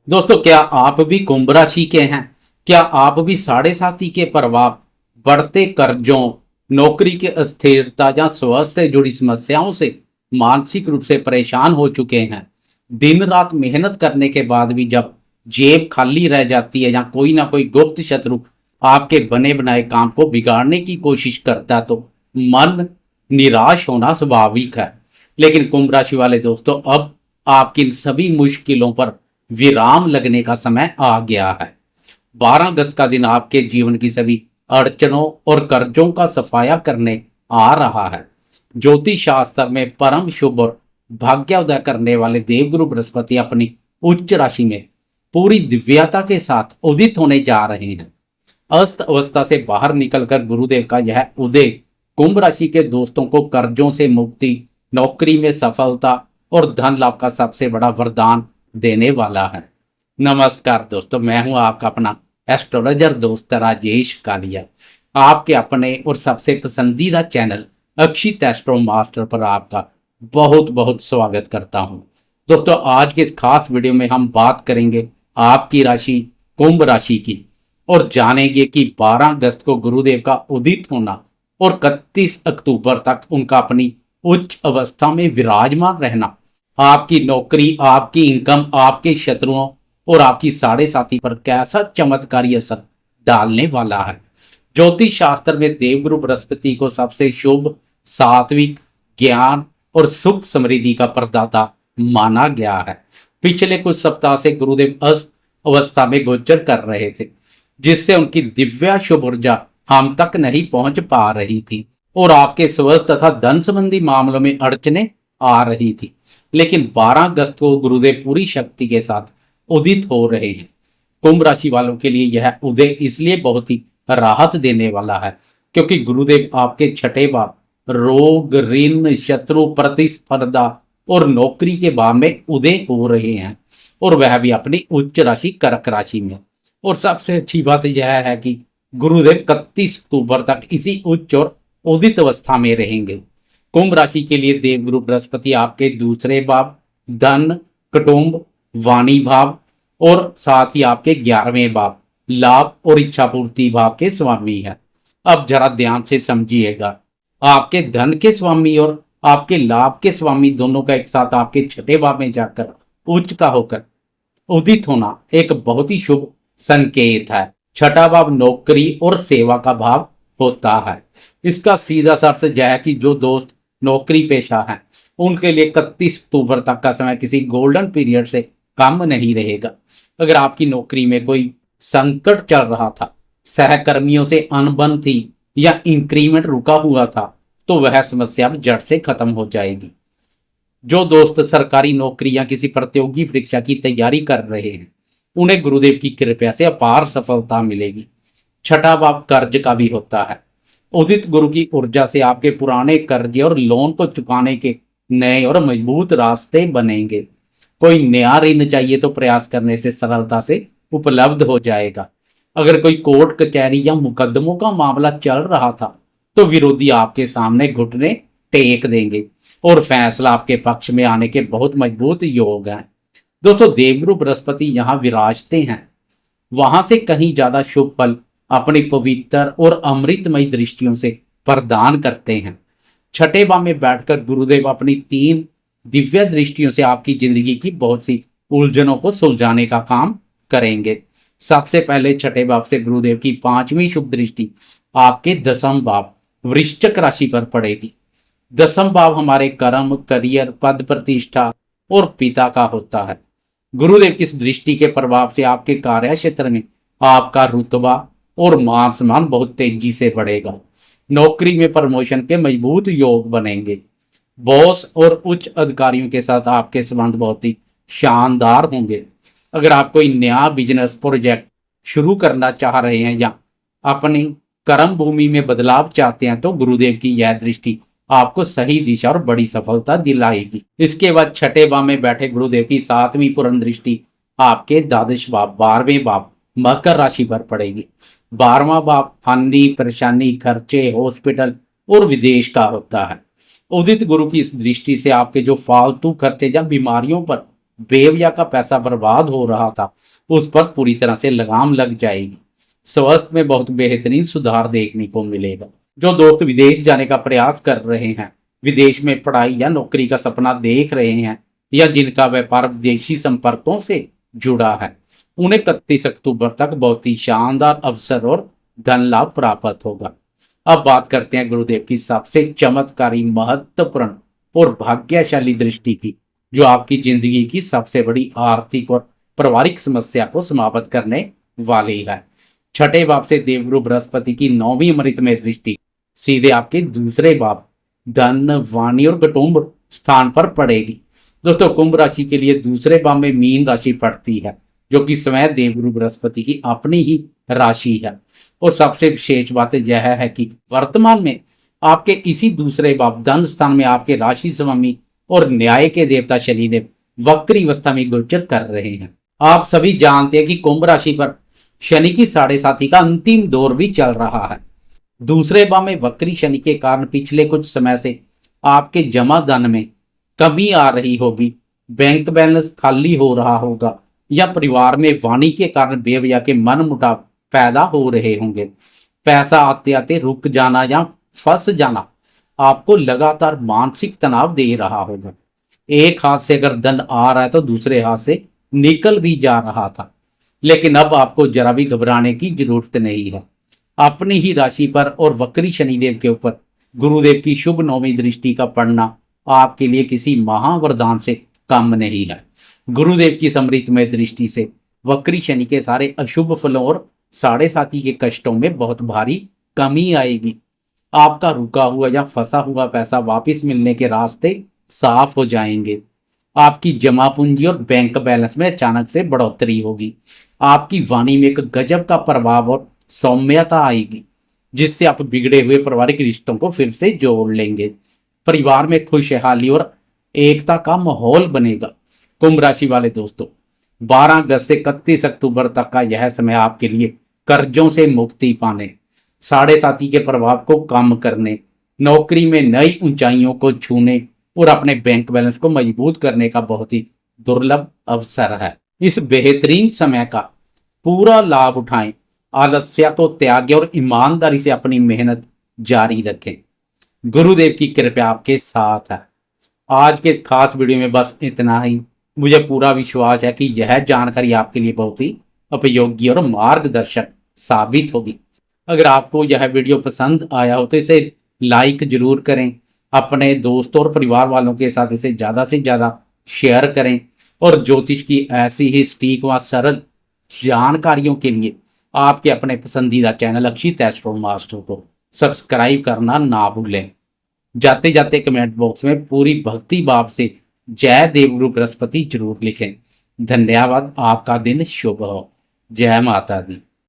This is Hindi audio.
दोस्तों, क्या आप भी कुंभ राशि के हैं? क्या आप भी साढ़े साथी के प्रभाव, बढ़ते कर्जों, नौकरी की अस्थिरता या स्वास्थ्य से जुड़ी समस्याओं से मानसिक रूप से परेशान हो चुके हैं? दिन रात मेहनत करने के बाद भी जब जेब खाली रह जाती है या कोई ना कोई गुप्त शत्रु आपके बने बनाए काम को बिगाड़ने की कोशिश करता है तो मन निराश होना स्वाभाविक है। लेकिन कुंभ राशि वाले दोस्तों, अब आपकी इन सभी मुश्किलों पर विराम लगने का समय आ गया है। 12 अगस्त का दिन आपके जीवन की सभी अड़चनों और कर्जों का सफाया करने आ रहा है। ज्योतिष शास्त्र में परम शुभ और भाग्योदय करने वाले देवगुरु बृहस्पति अपनी उच्च राशि में पूरी दिव्यता के साथ उदित होने जा रहे हैं। अस्त अवस्था से बाहर निकलकर गुरुदेव का यह उदय कुंभ राशि के दोस्तों को कर्जों से मुक्ति, नौकरी में सफलता और धन लाभ का सबसे बड़ा वरदान देने वाला है। नमस्कार दोस्तों, मैं हूं आपका अपना एस्ट्रोलॉजर दोस्त राजेश कालिया। आपके अपने और सबसे पसंदीदा चैनल अक्षित एस्ट्रो मास्टर पर आपका बहुत बहुत स्वागत करता हूं। दोस्तों, आज के इस खास वीडियो में हम बात करेंगे आपकी राशि कुंभ राशि की और जानेंगे कि 12 अगस्त को गुरुदेव का उदित होना और 31 अक्टूबर तक उनका अपनी उच्च अवस्था में विराजमान रहना आपकी नौकरी, आपकी इनकम, आपके शत्रुओं और आपकी साढ़े साथी पर कैसा चमत्कारी असर डालने वाला है। ज्योतिष शास्त्र में देवगुरु बृहस्पति को सबसे शुभ, सात्विक, ज्ञान और सुख समृद्धि का प्रदाता माना गया है। पिछले कुछ सप्ताह से गुरुदेव अस्त अवस्था में गोचर कर रहे थे, जिससे उनकी दिव्य शुभ ऊर्जा हम तक नहीं पहुंच पा रही थी और आपके स्वास्थ्य तथा धन संबंधी मामलों में अड़चने आ रही थी। लेकिन 12 अगस्त को गुरुदेव पूरी शक्ति के साथ उदित हो रहे हैं। कुंभ राशि वालों के लिए यह उदय इसलिए बहुत ही राहत देने वाला है क्योंकि गुरुदेव आपके छठे भाव रोग, ऋण, शत्रु, प्रतिस्पर्धा और नौकरी के भाव में उदय हो रहे हैं और वह भी अपनी उच्च राशि कर्क राशि में। और सबसे अच्छी बात यह है कि गुरुदेव 31 अक्टूबर तक इसी उच्च और उदित अवस्था में रहेंगे। कुंभ राशि के लिए देवगुरु बृहस्पति आपके दूसरे भाव धन, कुटुंब, वाणी भाव और साथ ही आपके 11वें भाव लाभ और इच्छा पूर्ति भाव के स्वामी है। अब जरा ध्यान से समझिएगा, आपके धन के स्वामी और आपके लाभ के स्वामी दोनों का एक साथ आपके छठे भाव में जाकर उच्च का होकर उदित होना एक बहुत ही शुभ संकेत है। छठा भाव नौकरी और सेवा का भाव होता है। इसका सीधा सा अर्थ यह है कि जो दोस्त नौकरी पेशा है उनके लिए 31 अक्टूबर तक का समय किसी गोल्डन पीरियड से कम नहीं रहेगा। अगर आपकी नौकरी में कोई संकट चल रहा था, सहकर्मियों से अनबन थी या इंक्रीमेंट रुका हुआ था, तो वह समस्या अब जड़ से खत्म हो जाएगी। जो दोस्त सरकारी नौकरी या किसी प्रतियोगी परीक्षा की तैयारी कर रहे हैं उन्हें गुरुदेव की कृपा से अपार सफलता मिलेगी। छठा भाव कर्ज का भी होता है। उदित गुरु की ऊर्जा से आपके पुराने कर्ज और लोन को चुकाने के नए और मजबूत रास्ते बनेंगे। कोई नया ऋण चाहिए तो प्रयास करने से सरलता से उपलब्ध हो जाएगा। अगर कोई कोर्ट कचहरी या मुकदमों का मामला चल रहा था तो विरोधी आपके सामने घुटने टेक देंगे और फैसला आपके पक्ष में आने के बहुत मजबूत योग हैं। दोस्तों, देवगुरु बृहस्पति यहाँ विराजते हैं, वहां से कहीं ज्यादा शुभ फल अपनी पवित्र और अमृतमयी दृष्टियों से प्रदान करते हैं। छठे भाव में बैठकर गुरुदेव अपनी 3 दिव्य दृष्टियों से आपकी जिंदगी की बहुत सी उलझनों को सुलझाने का काम करेंगे। सबसे पहले छठे भाव से गुरुदेव की 5वीं शुभ दृष्टि आपके 10th भाव वृश्चिक राशि पर पड़ेगी। 10th भाव हमारे कर्म, करियर, पद प्रतिष्ठा और पिता का होता है। गुरुदेव की इस दृष्टि के प्रभाव से आपके कार्य क्षेत्र में आपका रुतबा और मान सम्मान बहुत तेजी से बढ़ेगा। नौकरी में प्रमोशन के मजबूत योग बनेंगे। बॉस और उच्च अधिकारियों के साथ आपके संबंध बहुत ही शानदार होंगे। अगर आप कोई नया बिजनेस प्रोजेक्ट शुरू करना चाह रहे हैं या अपनी कर्म भूमि में बदलाव चाहते हैं तो गुरुदेव की यह दृष्टि आपको सही दिशा और बड़ी सफलता दिलाएगी। इसके बाद छठे भाव में बैठे गुरुदेव की 7वीं पूर्ण दृष्टि आपके द्वादश भाव 12वें भाव मकर राशि पर पड़ेगी। 12वां भाव हानि, परेशानी, खर्चे, हॉस्पिटल और विदेश का होता है। उदित गुरु की इस दृष्टि से आपके जो फालतू खर्चे या बीमारियों पर बेवजह का पैसा बर्बाद हो रहा था उस पर पूरी तरह से लगाम लग जाएगी। स्वास्थ्य में बहुत बेहतरीन सुधार देखने को मिलेगा। जो दोस्त विदेश जाने का प्रयास कर रहे हैं, विदेश में पढ़ाई या नौकरी का सपना देख रहे हैं, या जिनका व्यापार विदेशी संपर्कों से जुड़ा है, उन्हें 31 अक्टूबर तक बहुत ही शानदार अवसर और धन लाभ प्राप्त होगा। अब बात करते हैं गुरुदेव की सबसे चमत्कारी, महत्वपूर्ण और भाग्यशाली दृष्टि की, जो आपकी जिंदगी की सबसे बड़ी आर्थिक और पारिवारिक समस्या को समाप्त करने वाली है। छठे भाव से देवगुरु बृहस्पति की 9वीं अमृतमय दृष्टि सीधे आपके दूसरे भाव धन, वाणी और कुटुंब स्थान पर पड़ेगी। दोस्तों, कुंभ राशि के लिए दूसरे भाव में मीन राशि पड़ती है, जो कि स्वयं देवगुरु बृहस्पति की अपनी ही राशि है। और सबसे विशेष बात यह है कि वर्तमान में आपके इसी दूसरे भाव धन स्थान में आपके राशि स्वामी और न्याय के देवता शनिदेव वक्री अवस्था में गोचर कर रहे हैं। आप सभी जानते हैं कि कुंभ राशि पर शनि की 7.5 का अंतिम दौर भी चल रहा है। दूसरे भाव में वक्री शनि के कारण पिछले कुछ समय से आपके जमा धन में कमी आ रही होगी, बैंक बैलेंस खाली हो रहा होगा, या परिवार में वाणी के कारण बेवजह के मन मुटाव पैदा हो रहे होंगे। पैसा आते आते रुक जाना या फंस जाना आपको लगातार मानसिक तनाव दे रहा होगा। एक हाथ से अगर धन आ रहा है तो दूसरे हाथ से निकल भी जा रहा था। लेकिन अब आपको जरा भी घबराने की जरूरत नहीं है। अपनी ही राशि पर और वक्री शनिदेव के ऊपर गुरुदेव की शुभ 9वीं दृष्टि का पड़ना आपके लिए किसी महावरदान से कम नहीं है। गुरुदेव की समृद्धमय दृष्टि से वक्री शनि के सारे अशुभ फलों और 7.5 के कष्टों में बहुत भारी कमी आएगी। आपका रुका हुआ या फंसा हुआ पैसा वापस मिलने के रास्ते साफ हो जाएंगे। आपकी जमा पूंजी और बैंक बैलेंस में अचानक से बढ़ोतरी होगी। आपकी वाणी में एक गजब का प्रभाव और सौम्यता आएगी, जिससे आप बिगड़े हुए पारिवारिक रिश्तों को फिर से जोड़ लेंगे। परिवार में खुशहाली और एकता का माहौल बनेगा। कुंभ राशि वाले दोस्तों, 12 अगस्त से 31 अक्टूबर तक का यह समय आपके लिए कर्जों से मुक्ति पाने, 7.5 के प्रभाव को कम करने, नौकरी में नई ऊंचाइयों को छूने और अपने बैंक बैलेंस को मजबूत करने का बहुत ही दुर्लभ अवसर है। इस बेहतरीन समय का पूरा लाभ उठाएं, आलस्य को त्यागें और ईमानदारी से अपनी मेहनत जारी रखें। गुरुदेव की कृपा आपके साथ है। आज के इस खास वीडियो में बस इतना ही। मुझे पूरा विश्वास है कि यह जानकारी आपके लिए बहुत ही उपयोगी और मार्गदर्शक साबित होगी। अगर आपको यह वीडियो पसंद आया हो तो इसे लाइक जरूर करें, अपने दोस्तों और परिवार वालों के साथ इसे ज़्यादा से ज़्यादा शेयर करें, और ज्योतिष की ऐसी ही सटीक व सरल जानकारियों के लिए आपके अपने पसंदीदा चैनल अक्षित एस्ट्रो मास्टर को सब्सक्राइब करना ना भूलें। जाते जाते कमेंट बॉक्स में पूरी भक्ति भाव से जय देवगुरु बृहस्पति जरूर लिखें। धन्यवाद। आपका दिन शुभ हो। जय माता दी।